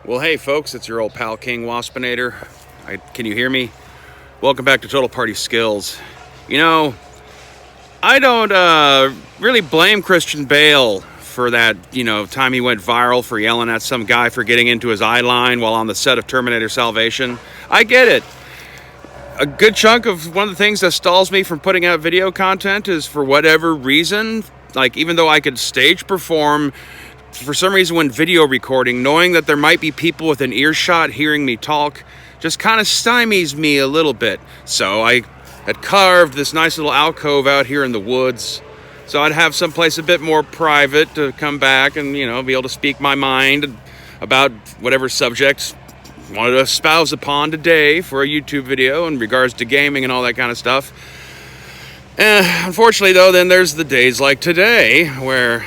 Well, hey folks, it's your old pal King Waspinator. Can you hear me? Welcome back to Total Party Skills. You know, I don't really blame Christian Bale for that, time he went viral for yelling at some guy for getting into his eye line while on the set of Terminator Salvation. I get it. A good chunk of one of the things that stalls me from putting out video content is for whatever reason, like even though I could stage perform, for some reason when video recording, knowing that there might be people within earshot hearing me talk just kind of stymies me a little bit. So I had carved this nice little alcove out here in the woods, so I'd have someplace a bit more private to come back and, be able to speak my mind about whatever subjects I wanted to espouse upon today for a YouTube video in regards to gaming and all that kind of stuff. Unfortunately, though, then there's the days like today where,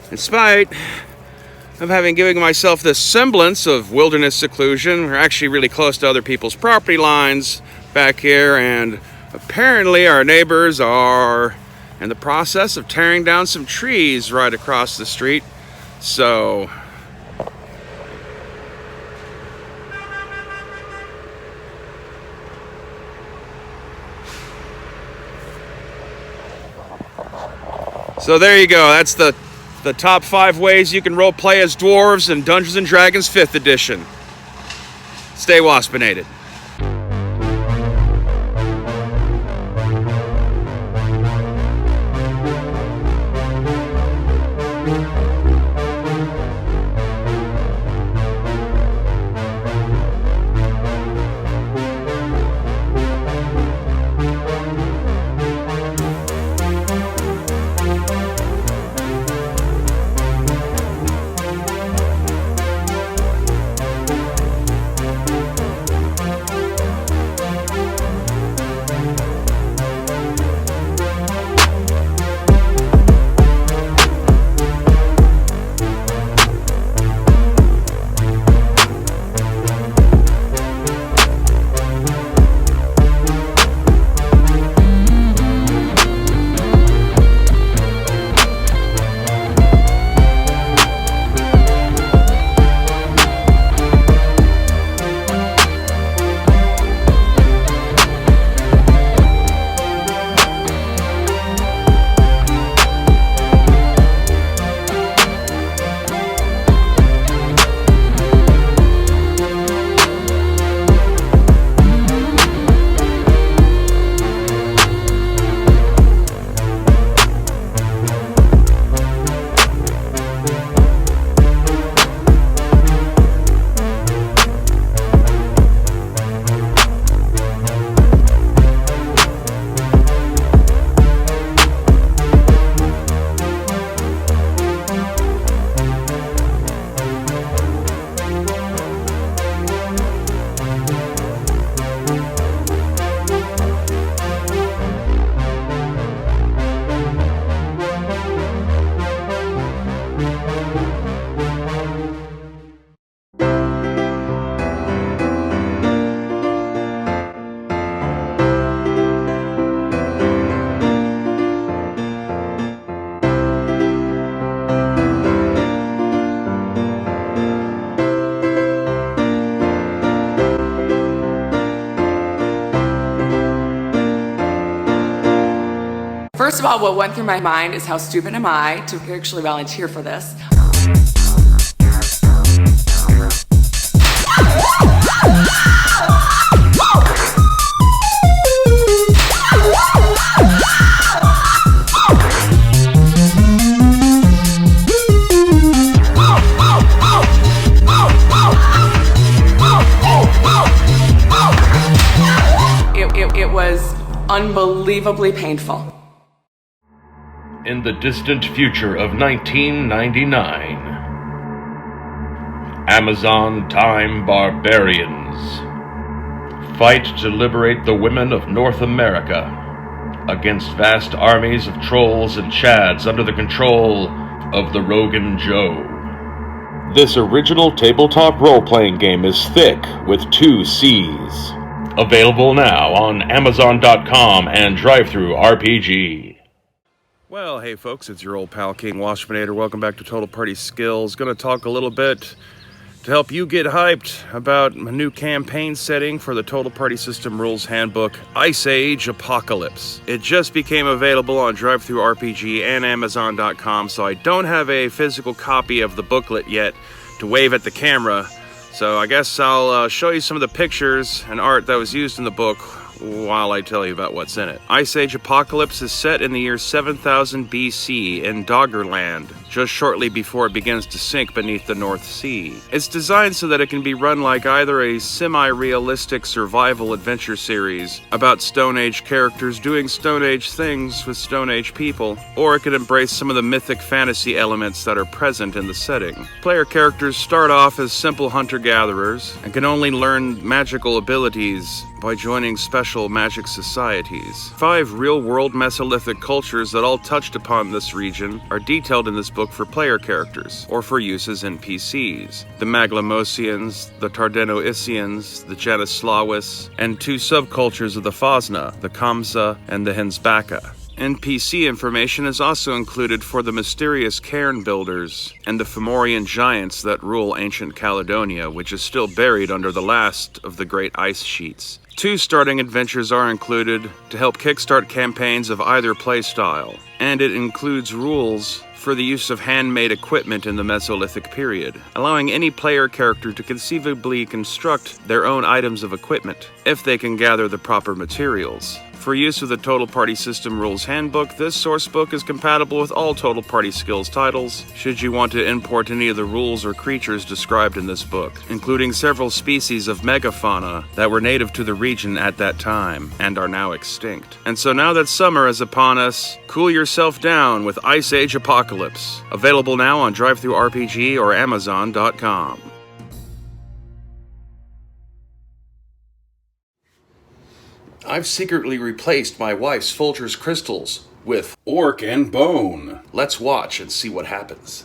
in spite of having given myself this semblance of wilderness seclusion, we're actually really close to other people's property lines back here, and apparently our neighbors are in the process of tearing down some trees right across the street. So there you go. That's the top 5 ways you can role play as dwarves in Dungeons & Dragons 5th edition. Stay waspinated. First of all, what went through my mind is how stupid am I to actually volunteer for this. It was unbelievably painful. In the distant future of 1999, Amazon time barbarians fight to liberate the women of North America against vast armies of trolls and chads under the control of the Rogan Joe. This original tabletop role-playing game is thick with 2 C's. Available now on Amazon.com and DriveThru RPG. Well, hey folks, it's your old pal King Waspinator. Welcome back to Total Party Skills. Going to talk a little bit to help you get hyped about a new campaign setting for the Total Party System Rules Handbook, Ice Age Apocalypse. It just became available on DriveThruRPG and Amazon.com, so I don't have a physical copy of the booklet yet to wave at the camera, so I guess I'll show you some of the pictures and art that was used in the book while I tell you about what's in it. Ice Age Apocalypse is set in the year 7000 BC in Doggerland, just shortly before it begins to sink beneath the North Sea. It's designed so that it can be run like either a semi-realistic survival adventure series about Stone Age characters doing Stone Age things with Stone Age people, or it can embrace some of the mythic fantasy elements that are present in the setting. Player characters start off as simple hunter-gatherers and can only learn magical abilities by joining special magic societies. 5 real-world Mesolithic cultures that all touched upon this region are detailed in this book for player characters, or for use as NPCs. The Maglemosians, the Tardeno-Isians, the Janislawis, and 2 subcultures of the Fosna, the Kamsa and the Hensbaka. NPC information is also included for the mysterious cairn builders and the Fomorian giants that rule ancient Caledonia, which is still buried under the last of the great ice sheets. 2 starting adventures are included to help kickstart campaigns of either playstyle, and it includes rules for the use of handmade equipment in the Mesolithic period, allowing any player character to conceivably construct their own items of equipment, if they can gather the proper materials. For use with the Total Party System Rules Handbook, this source book is compatible with all Total Party Skills titles, should you want to import any of the rules or creatures described in this book, including several species of megafauna that were native to the region at that time, and are now extinct. And so now that summer is upon us, cool yourself down with Ice Age Apocalypse, available now on DriveThruRPG or Amazon.com. I've secretly replaced my wife's Folgers crystals with Orc and Bone. Let's watch and see what happens.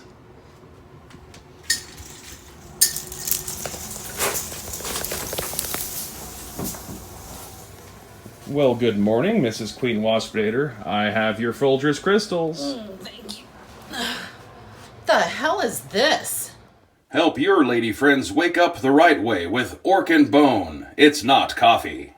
Well, good morning, Mrs. Queen Waspinator. I have your Folgers crystals. Thank you. The hell is this? Help your lady friends wake up the right way with Orc and Bone. It's not coffee.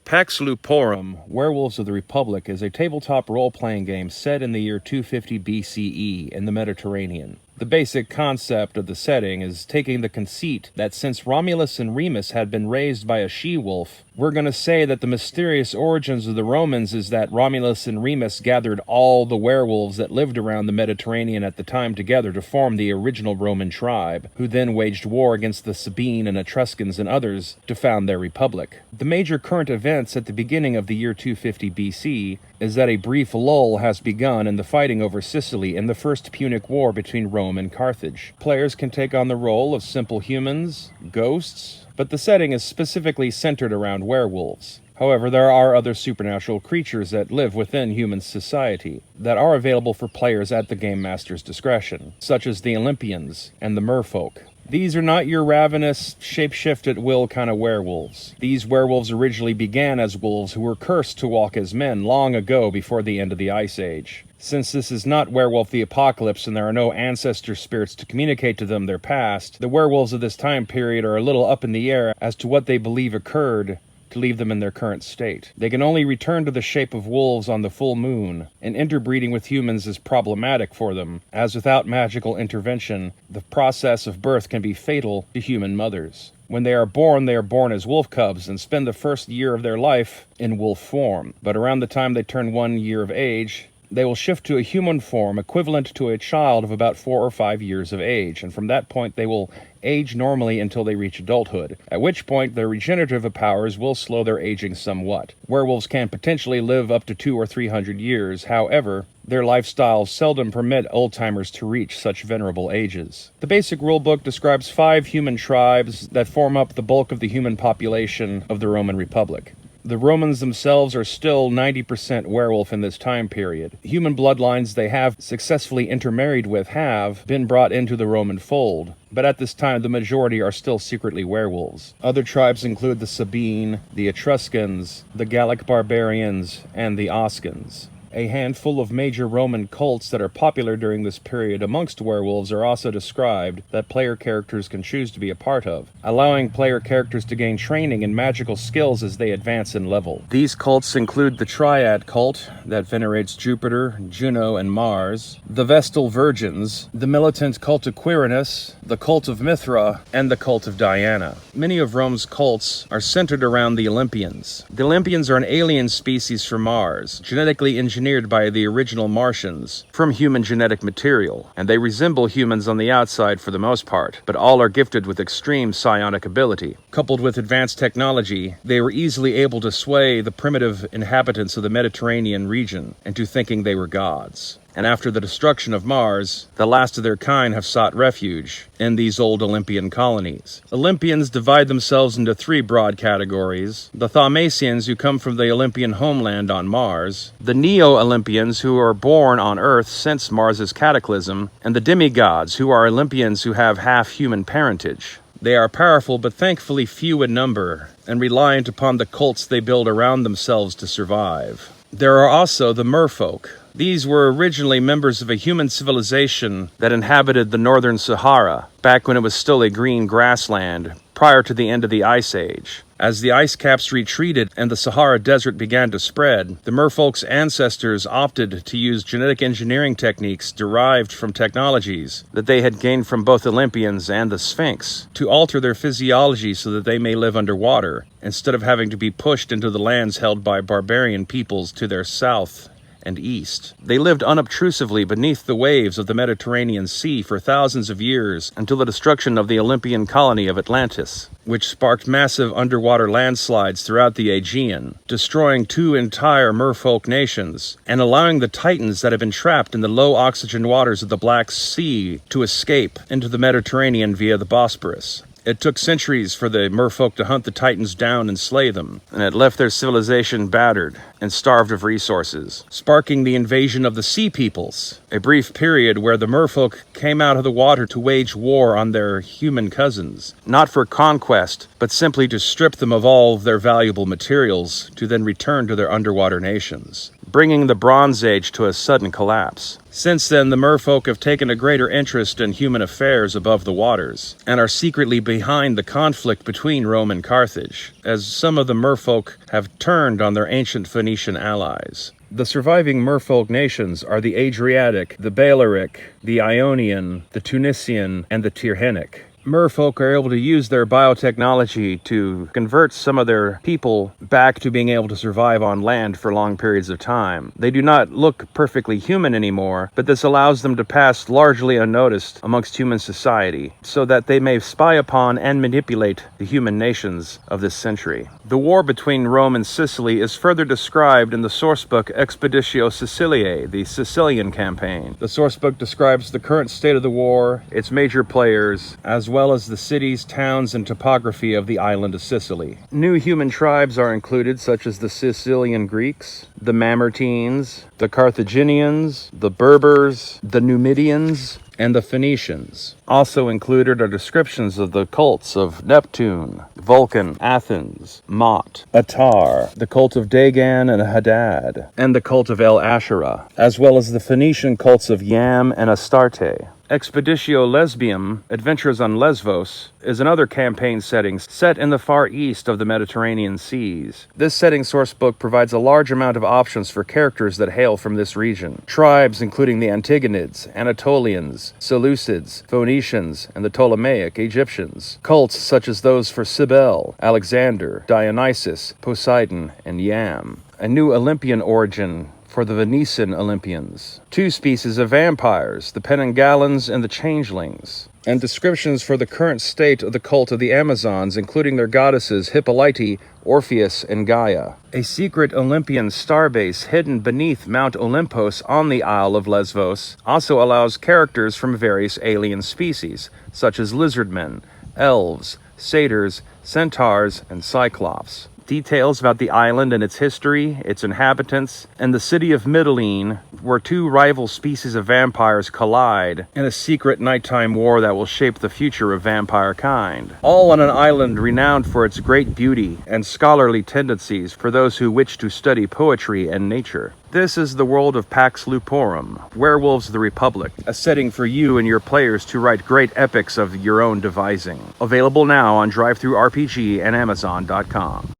Pax Luporum, Werewolves of the Republic, is a tabletop role-playing game set in the year 250 BCE in the Mediterranean. The basic concept of the setting is taking the conceit that since Romulus and Remus had been raised by a she-wolf, we're going to say that the mysterious origins of the Romans is that Romulus and Remus gathered all the werewolves that lived around the Mediterranean at the time together to form the original Roman tribe, who then waged war against the Sabine and Etruscans and others to found their republic. The major current events at the beginning of the year 250 BC is that a brief lull has begun in the fighting over Sicily in the First Punic War between Rome and Carthage. Players can take on the role of simple humans, ghosts, but the setting is specifically centered around werewolves. However, there are other supernatural creatures that live within human society that are available for players at the Game Master's discretion, such as the Olympians and the merfolk. These are not your ravenous, shape-shift at will kind of werewolves. These werewolves originally began as wolves who were cursed to walk as men long ago before the end of the Ice Age. Since this is not Werewolf the Apocalypse and there are no ancestor spirits to communicate to them their past, the werewolves of this time period are a little up in the air as to what they believe occurred to leave them in their current state. They can only return to the shape of wolves on the full moon, and interbreeding with humans is problematic for them, as without magical intervention, the process of birth can be fatal to human mothers. When they are born as wolf cubs and spend the first year of their life in wolf form. But around the time they turn 1 year of age, they will shift to a human form equivalent to a child of about 4 or 5 years of age, and from that point they will age normally until they reach adulthood, at which point their regenerative powers will slow their aging somewhat. Werewolves can potentially live up to 200 or 300 years, however, their lifestyles seldom permit old-timers to reach such venerable ages. The basic rulebook describes 5 human tribes that form up the bulk of the human population of the Roman Republic. The Romans themselves are still 90% werewolf in this time period. Human bloodlines they have successfully intermarried with have been brought into the Roman fold, but at this time the majority are still secretly werewolves. Other tribes include the Sabine, the Etruscans, the Gallic barbarians, and the Oscans. A handful of major Roman cults that are popular during this period amongst werewolves are also described that player characters can choose to be a part of, allowing player characters to gain training in magical skills as they advance in level. These cults include the Triad cult that venerates Jupiter, Juno, and Mars, the Vestal Virgins, the militant cult of Quirinus, the cult of Mithra, and the cult of Diana. Many of Rome's cults are centered around the Olympians. The Olympians are an alien species from Mars, genetically engineered by the original Martians from human genetic material, and they resemble humans on the outside for the most part, but all are gifted with extreme psionic ability. Coupled with advanced technology, they were easily able to sway the primitive inhabitants of the Mediterranean region into thinking they were gods. And after the destruction of Mars, the last of their kind have sought refuge in these old Olympian colonies. Olympians divide themselves into 3 broad categories: the Thaumacians, who come from the Olympian homeland on Mars, the Neo-Olympians, who are born on Earth since Mars's cataclysm, and the demigods, who are Olympians who have half-human parentage. They are powerful but thankfully few in number, and reliant upon the cults they build around themselves to survive. There are also the merfolk. These were originally members of a human civilization that inhabited the northern Sahara, back when it was still a green grassland, prior to the end of the Ice Age. As the ice caps retreated and the Sahara Desert began to spread, the merfolk's ancestors opted to use genetic engineering techniques derived from technologies that they had gained from both Olympians and the Sphinx to alter their physiology so that they may live underwater, instead of having to be pushed into the lands held by barbarian peoples to their south and east. They lived unobtrusively beneath the waves of the Mediterranean Sea for thousands of years until the destruction of the Olympian colony of Atlantis, which sparked massive underwater landslides throughout the Aegean, destroying 2 entire merfolk nations and allowing the Titans that had been trapped in the low oxygen waters of the Black Sea to escape into the Mediterranean via the Bosporus. It took centuries for the merfolk to hunt the Titans down and slay them, and it left their civilization battered and starved of resources, sparking the invasion of the Sea Peoples, a brief period where the merfolk came out of the water to wage war on their human cousins, not for conquest, but simply to strip them of all of their valuable materials to then return to their underwater nations, bringing the Bronze Age to a sudden collapse. Since then, the merfolk have taken a greater interest in human affairs above the waters, and are secretly behind the conflict between Rome and Carthage, as some of the merfolk have turned on their ancient Phoenician allies. The surviving merfolk nations are the Adriatic, the Balearic, the Ionian, the Tunisian, and the Tyrrhenic. Merfolk are able to use their biotechnology to convert some of their people back to being able to survive on land for long periods of time. They do not look perfectly human anymore, but this allows them to pass largely unnoticed amongst human society, so that they may spy upon and manipulate the human nations of this century. The war between Rome and Sicily is further described in the sourcebook Expeditio Siciliae, the Sicilian campaign. The sourcebook describes the current state of the war, its major players, as well as the cities, towns, and topography of the island of Sicily. New human tribes are included, such as the Sicilian Greeks, the Mamertines, the Carthaginians, the Berbers, the Numidians, and the Phoenicians. Also included are descriptions of the cults of Neptune, Vulcan, Athens, Mot, Atar, the cult of Dagon and Hadad, and the cult of El Asherah, as well as the Phoenician cults of Yam and Astarte. Expeditio Lesbium, Adventures on Lesvos, is another campaign setting set in the far east of the Mediterranean seas. This setting sourcebook provides a large amount of options for characters that hail from this region. Tribes including the Antigonids, Anatolians, Seleucids, Phoenicians, and the Ptolemaic Egyptians. Cults such as those for Cybele, Alexander, Dionysus, Poseidon, and Yam. A new Olympian origin for the Venetian Olympians. Two species of vampires, the Penanggalans and the Changelings. And descriptions for the current state of the cult of the Amazons, including their goddesses Hippolyte, Orpheus, and Gaia. A secret Olympian starbase hidden beneath Mount Olympos on the Isle of Lesvos also allows characters from various alien species, such as lizardmen, elves, satyrs, centaurs, and cyclops. Details about the island and its history, its inhabitants, and the city of Mytilene, where two rival species of vampires collide in a secret nighttime war that will shape the future of vampire kind. All on an island renowned for its great beauty and scholarly tendencies for those who wish to study poetry and nature. This is the world of Pax Luporum, Werewolves of the Republic, a setting for you and your players to write great epics of your own devising. Available now on DriveThruRPG and Amazon.com.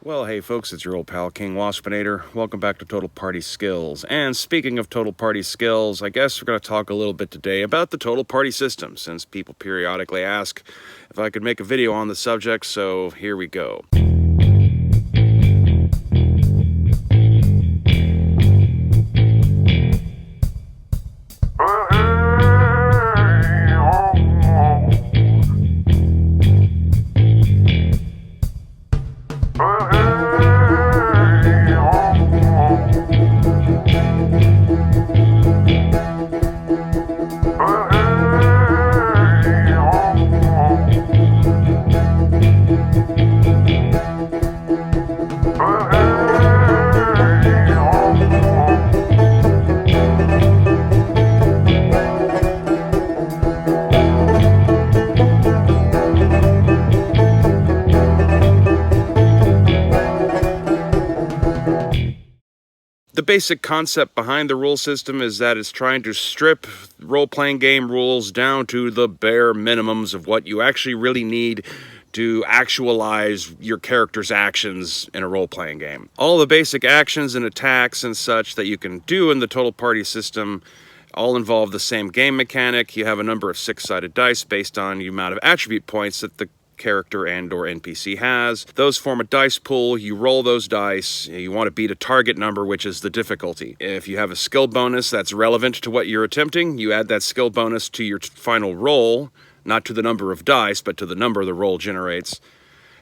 Well, hey folks, it's your old pal King Waspinator. Welcome back to Total Party Skills. And speaking of Total Party Skills, I guess we're going to talk a little bit today about the Total Party system, since people periodically ask if I could make a video on the subject, so here we go. The basic concept behind the rule system is that it's trying to strip role-playing game rules down to the bare minimums of what you actually really need to actualize your character's actions in a role-playing game. All the basic actions and attacks and such that you can do in the Total Party system all involve the same game mechanic. You have a number of 6-sided dice based on the amount of attribute points that the character and or NPC has. Those form a dice pool. You roll those dice. You want to beat a target number, which is the difficulty. If you have a skill bonus that's relevant to what you're attempting, you add that skill bonus to your final roll, not to the number of dice, but to the number the roll generates.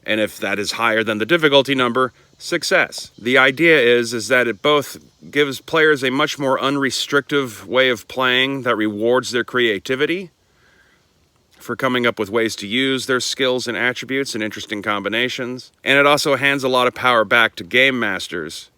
And if that is higher than the difficulty number, success. The idea is that it both gives players a much more unrestrictive way of playing that rewards their creativity for coming up with ways to use their skills and attributes in interesting combinations. And it also hands a lot of power back to game masters,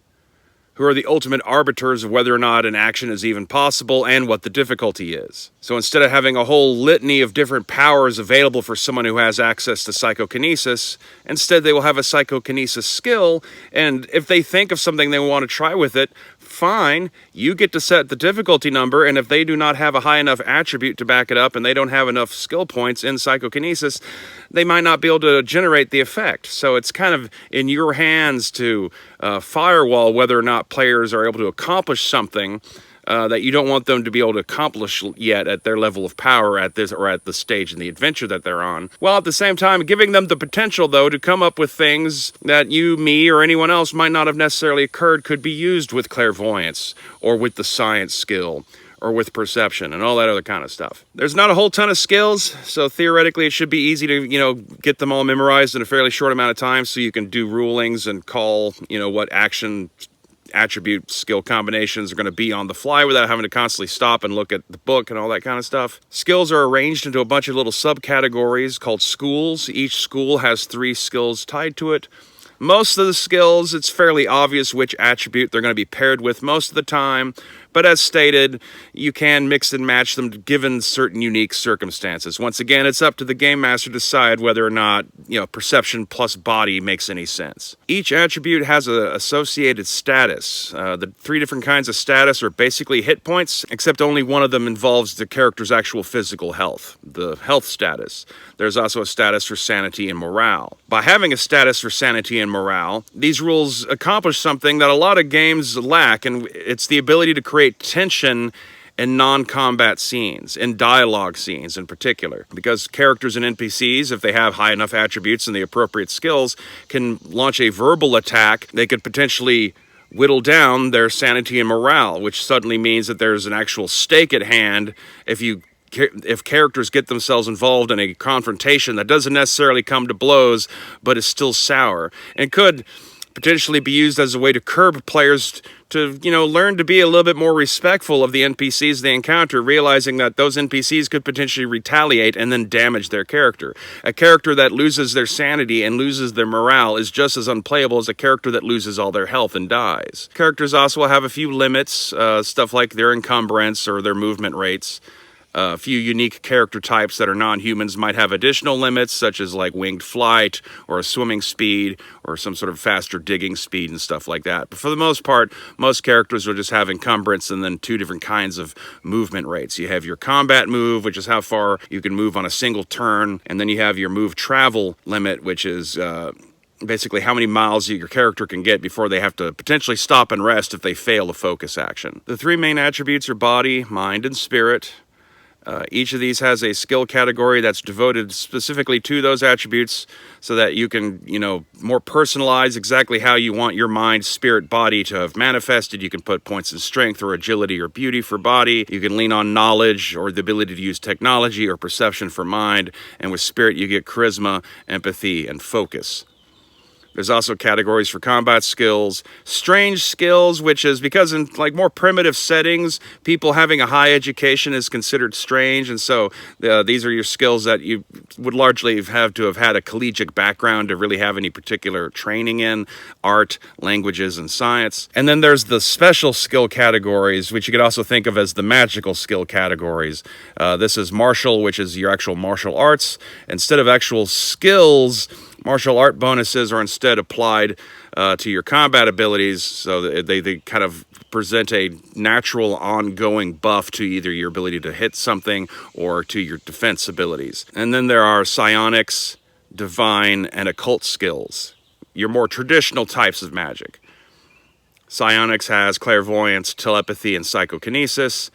who are the ultimate arbiters of whether or not an action is even possible and what the difficulty is. So instead of having a whole litany of different powers available for someone who has access to psychokinesis, instead they will have a psychokinesis skill, and if they think of something they want to try with it, fine, you get to set the difficulty number, and if they do not have a high enough attribute to back it up and they don't have enough skill points in psychokinesis, they might not be able to generate the effect. So it's kind of in your hands to firewall whether or not players are able to accomplish something that you don't want them to be able to accomplish yet at their level of power at this or at the stage in the adventure that they're on, while at the same time giving them the potential, though, to come up with things that you, me, or anyone else might not have necessarily occurred could be used with clairvoyance or with the science skill or with perception and all that other kind of stuff. There's not a whole ton of skills, so theoretically it should be easy to, get them all memorized in a fairly short amount of time so you can do rulings and call, what action attribute skill combinations are going to be on the fly without having to constantly stop and look at the book and all that kind of stuff. Skills are arranged into a bunch of little subcategories called schools. Each school has 3 skills tied to it. Most of the skills, it's fairly obvious which attribute they're going to be paired with most of the time, but as stated, you can mix and match them given certain unique circumstances. Once again, it's up to the game master to decide whether or not, perception plus body makes any sense. Each attribute has an associated status. The 3 different kinds of status are basically hit points, except only one of them involves the character's actual physical health, the health status. There's also a status for sanity and morale. By having a status for sanity and morale, these rules accomplish something that a lot of games lack, and it's the ability to create tension in non-combat scenes, in dialogue scenes in particular. Because characters and NPCs, if they have high enough attributes and the appropriate skills, can launch a verbal attack. They could potentially whittle down their sanity and morale, which suddenly means that there's an actual stake at hand if characters get themselves involved in a confrontation that doesn't necessarily come to blows, but is still sour, and could potentially be used as a way to curb players to, learn to be a little bit more respectful of the NPCs they encounter, realizing that those NPCs could potentially retaliate and then damage their character. A character that loses their sanity and loses their morale is just as unplayable as a character that loses all their health and dies. Characters also have a few limits, stuff like their encumbrance or their movement rates. A few unique character types that are non-humans might have additional limits, such as like winged flight or a swimming speed or some sort of faster digging speed and stuff like that. But for the most part, most characters will just have encumbrance and then 2 different kinds of movement rates. You have your combat move, which is how far you can move on a single turn, and then you have your move travel limit, which is basically how many miles your character can get before they have to potentially stop and rest if they fail a focus action. The 3 main attributes are body, mind, and spirit. Each of these has a skill category that's devoted specifically to those attributes so that you can, more personalize exactly how you want your mind, spirit, body to have manifested. You can put points in strength or agility or beauty for body. You can lean on knowledge or the ability to use technology or perception for mind. And with spirit, you get charisma, empathy, and focus. There's also categories for combat skills, strange skills, which is because in more primitive settings, people having a high education is considered strange. And so these are your skills that you would largely have to have had a collegiate background to really have any particular training in: art, languages, and science. And then there's the special skill categories, which you could also think of as the magical skill categories. This is martial, which is your actual martial arts. Instead of actual skills, martial art bonuses are instead applied to your combat abilities, so that they kind of present a natural ongoing buff to either your ability to hit something or to your defense abilities. And then there are psionics, divine, and occult skills, your more traditional types of magic. Psionics has clairvoyance, telepathy, and psychokinesis.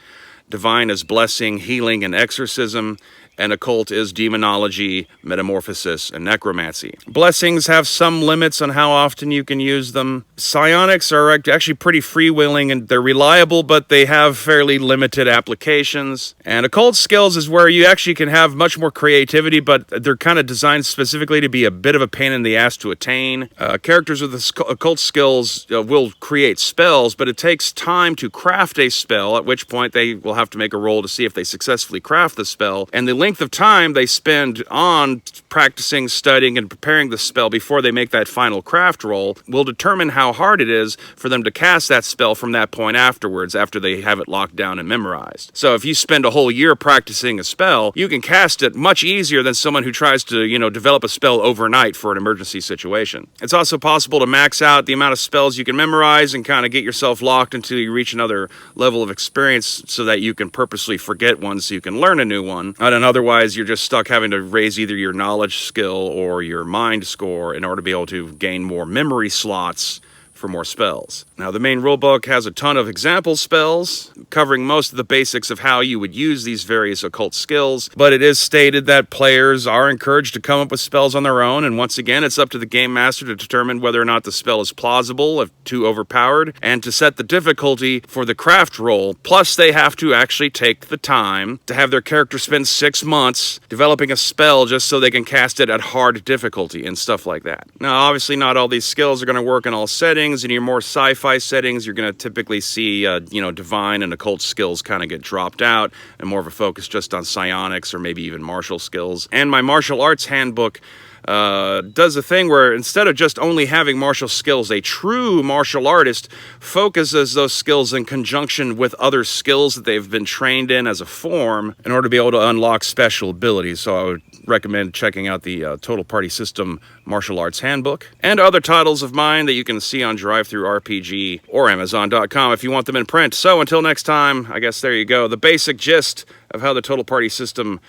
Divine is blessing, healing, and exorcism. And occult is demonology, metamorphosis, and necromancy. Blessings have some limits on how often you can use them. Psionics are actually pretty freewheeling and they're reliable, but they have fairly limited applications. And occult skills is where you actually can have much more creativity, but they're kind of designed specifically to be a bit of a pain in the ass to attain. Characters with occult skills will create spells, but it takes time to craft a spell, at which point they will have to make a roll to see if they successfully craft the spell. And the length of time they spend on practicing, studying, and preparing the spell before they make that final craft roll will determine how hard it is for them to cast that spell from that point afterwards, after they have it locked down and memorized. So if you spend a whole year practicing a spell, you can cast it much easier than someone who tries to, develop a spell overnight for an emergency situation. It's also possible to max out the amount of spells you can memorize and kind of get yourself locked until you reach another level of experience so that you can purposely forget one so you can learn a new one. And otherwise, you're just stuck having to raise either your knowledge skill or your mind score in order to be able to gain more memory slots for more spells. Now, the main rulebook has a ton of example spells, covering most of the basics of how you would use these various occult skills, but it is stated that players are encouraged to come up with spells on their own, and once again, it's up to the game master to determine whether or not the spell is plausible, if too overpowered, and to set the difficulty for the craft roll. Plus, they have to actually take the time to have their character spend 6 months developing a spell just so they can cast it at hard difficulty and stuff like that. Now, obviously, not all these skills are going to work in all settings. settings and your more sci-fi settings, you're going to typically see, divine and occult skills kind of get dropped out and more of a focus just on psionics or maybe even martial skills. And my martial arts handbook does a thing where instead of just only having martial skills, a true martial artist focuses those skills in conjunction with other skills that they've been trained in as a form in order to be able to unlock special abilities. So I would recommend checking out the Total Party System Martial Arts Handbook and other titles of mine that you can see on DriveThruRPG or Amazon.com if you want them in print. So until next time, I guess there you go. The basic gist of how the Total Party System,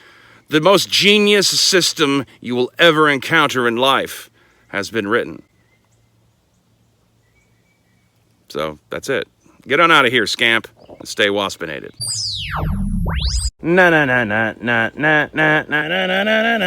the most genius system you will ever encounter in life, has been written. So that's it. Get on out of here, scamp, and stay waspinated. Na na na na na na na na na na na